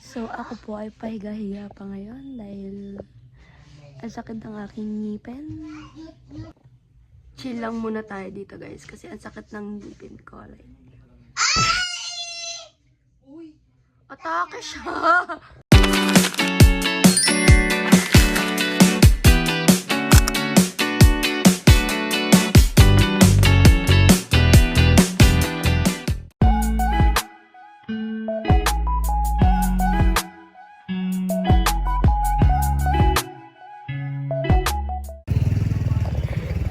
So, ako po ay pahiga-higa pa ngayon dahil ang sakit ng aking ngipin. Chill lang muna tayo dito guys kasi ang sakit ng ngipin ko. Like, atake siya!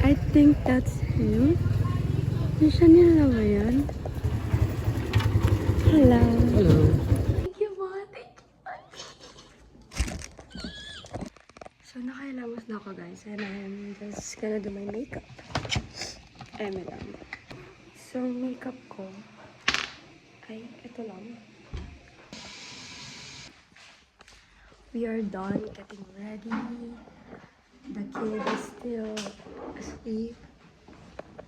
I think that's him. Hindi siya nila ba yan? Hello. Hello. Thank you, Ma. Thank you. So, nakailamos na ako, guys. And I'm just gonna do my makeup. Lang. So, makeup ko ay ito lang. We are done getting ready. The kid is still asleep.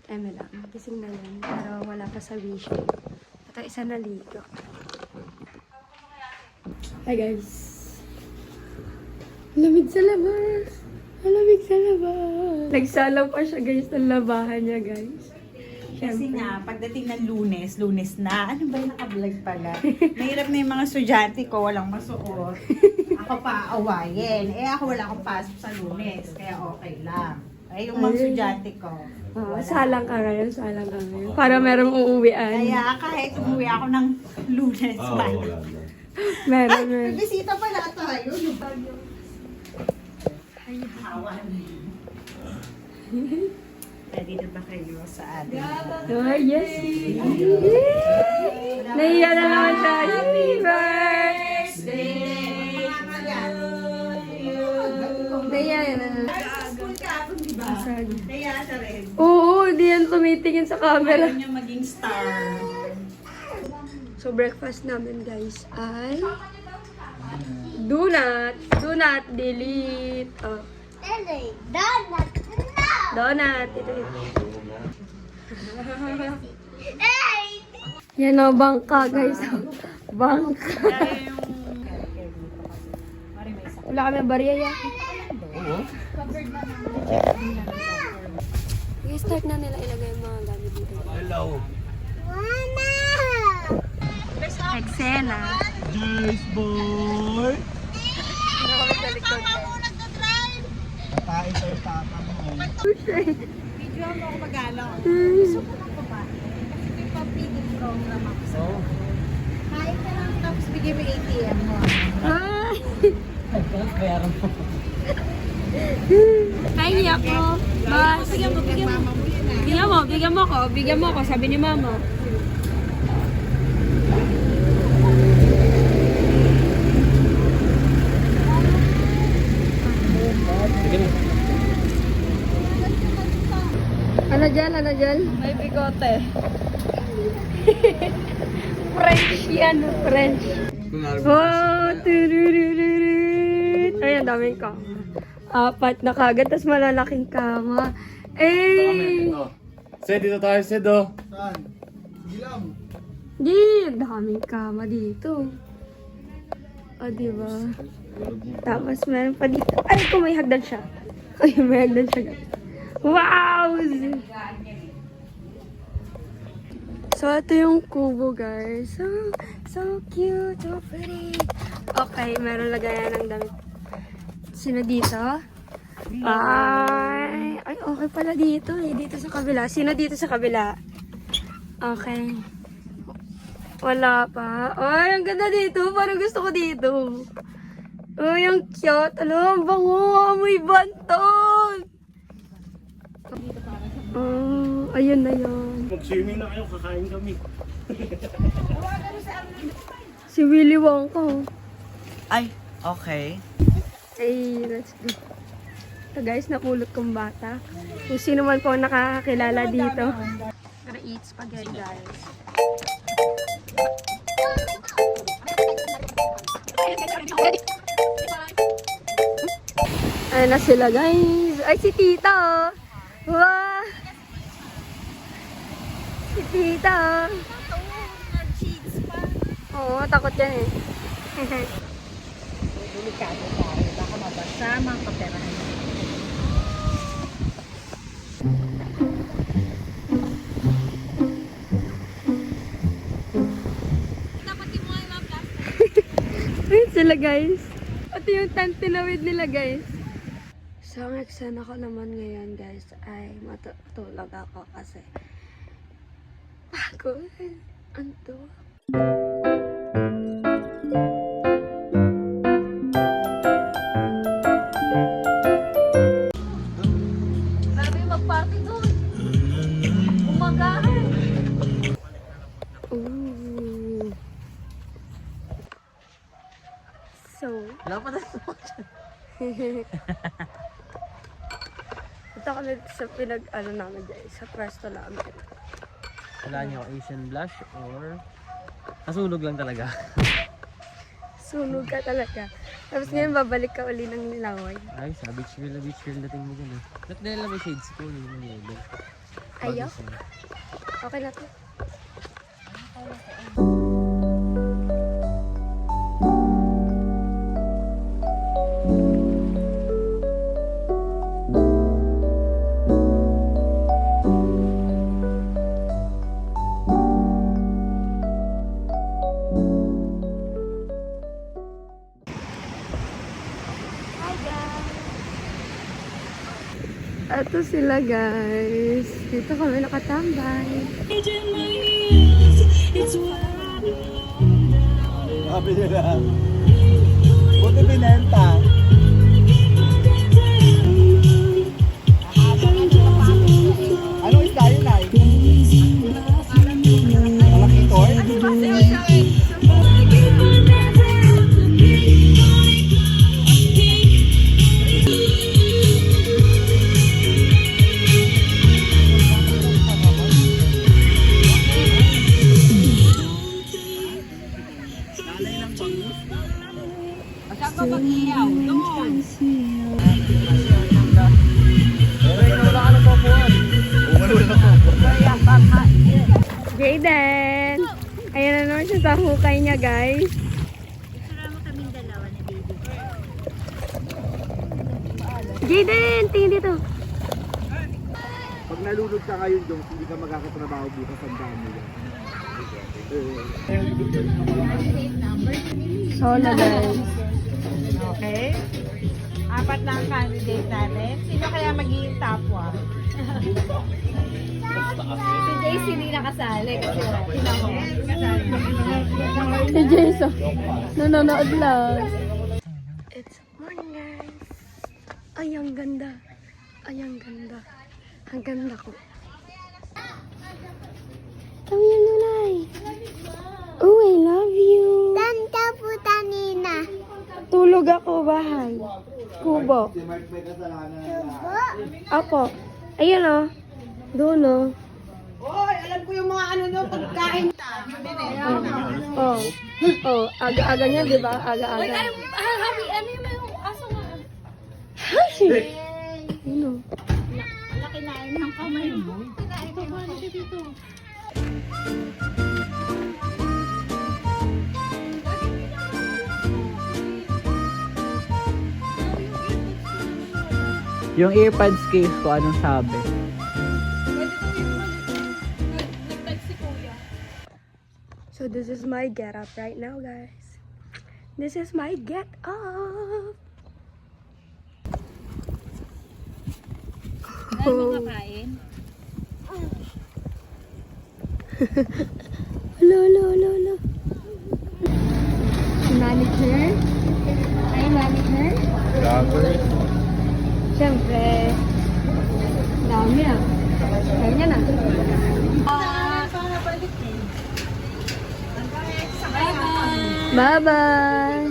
Lang. Gising na yan. Pero wala pa sa vision. Ito isa na ligo. Hi guys. Lamig sa labas. Lamig sa labas. Nagsalaw pa siya guys ng labahan niya guys. Kasi nga, pagdating ng lunes na, ano ba yung naka-vlog pala? Mahirap na yung mga estudyante ko, walang masuot. Ako pa awayin. Ako wala akong pasok sa lunes, kaya okay lang. Yung mga estudyante ko. Salang ka ngayon. Para merong uuwian. Kaya kahit umuwi ako ng lunes, Meron. May bisita pala tayo. Ay, hawan. Ready na ba kayo sa atin? Oh, yes. Naiya na naman siya. Happy birthday! Naiya na. School ka, di ba? Kaya sa rin. Oo, hindi yan tumitingin sa camera. Ayaw niya maging star. So, breakfast namin guys ay do not delete. Oh. Donut. Ito. Yan o, bangka guys. Bangka. Wala kami bariya yan. I-start na nila ilagay yung mga gamit dito. Hello. Eksena. Yes, boy. Ano kami sa likod? Kain sa'yo papa mo. Video mo ako mag-alaw. Gusto ko lang kumain. Kasi may pa-feeding program ako sa kain ka lang, tapos bigyan mo ATM mo. Ay! Bayaran mo. Ay, niyak mo. Mas. Bigyan mo. Bigyan mo ako. Sabi ni mama. Sige na. Ano dyan? May bigote. French yan, French. Wow! Tururururut. Ay, ang daming kama. 4 na kagad, tas malalaking kama. Eh! Sed, dito tayo, Sed, oh. Saan? Gilam. Di, ang daming kama dito. O, diba? Tapos meron pa dito. Ay, kung may hagdan siya. Ay, may hagdan siya, guys. Wow! So, ito yung kubo, guys. So cute, so pretty. Okay, meron lagayan ng damit. Sino dito? Ay, okay pala dito eh. Dito sa kabila. Sino dito sa kabila? Okay. Wala pa. Ay, ang ganda dito. Parang gusto ko dito. Ay, ang cute. Alam, ang bango. Amoy banton. Ayun na yun. Mag-swimming na kayo, kakain kami. Si Willy Wonka. Oh. Ay, okay. Ay, let's go. Ito guys, napulot kong bata. Kung sino man po nakakakilala dito. Gonna eat spaghetti guys. Ayan na sila guys. Ay, si tita oh. Wow. Si tita oh. Oo, takot yan eh. Delikado tayo. Baka mabasa mga kaperahan. Ayun sila guys. Pati yung tent tinawid nila guys. So ang eksena ko naman ngayon guys ay matutulog ako kasi pagod. Anto. Grabe mag-party doon. Umagahan. Ooh. So, Wala pa na. ito kami sa pinag-ano namin guys, sa pwesto namin. Wala niyo Asian blush or nasunog lang talaga. Sunog ka talaga. Tapos ngayon babalik ka uli ng Nilangoy. Ay, sa beach girl dating mo dyan eh. Ba't nila may shades ko? Hindi mo yelo. Ayaw? Okay na to. Ito sila guys. Dito kami nakatambay. Sabi nila. Buti binenta. Anong isda yun ay? Malaki ito eh? Saan ka mag-iyaw? Doon. Wala ka ng papuan. Kaya baka. Jayden! Ayan na naman siya sa hukay niya guys. Sarama kaming dalawa na baby. Jayden! Tingin dito. Pag nalunod ka ngayon, Jong, hindi ka magkakatrabaho bukas ang dami yan. Solo guys. Okay. 4 na ang candidate natin. Sino kaya magiging top 1? Si Jace hindi nakasali kasi Si Jason. Nanonood lang. It's morning guys. Ay, ang ganda. Ay, ang ganda. Ang ganda ko. Kami yung nunay. Oh, I love you. Tanta po tanina. Tulog ako, bahay. Kubo. Si Mark may kasalanan. Ako. Ayun o. Doon o. Oy, alam ko yung mga ano nyo, pagkain. Oh. Oh, aga-aga niya, di ba? Aga-aga. Ano yung aso nga? Hashi! Ano? Nakinain ng kamay mo. Ito ba? Ano dito? Yung earpads case ko, anong sabi? So this is my get up right now, guys. This is my get up. Ano makakain? Hello. Manicure? Ay, manicure? Vlogger. Siyempre. Dami ah. Kaya niya na. Bye-bye.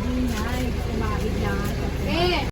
Hindi na, kumabig lang.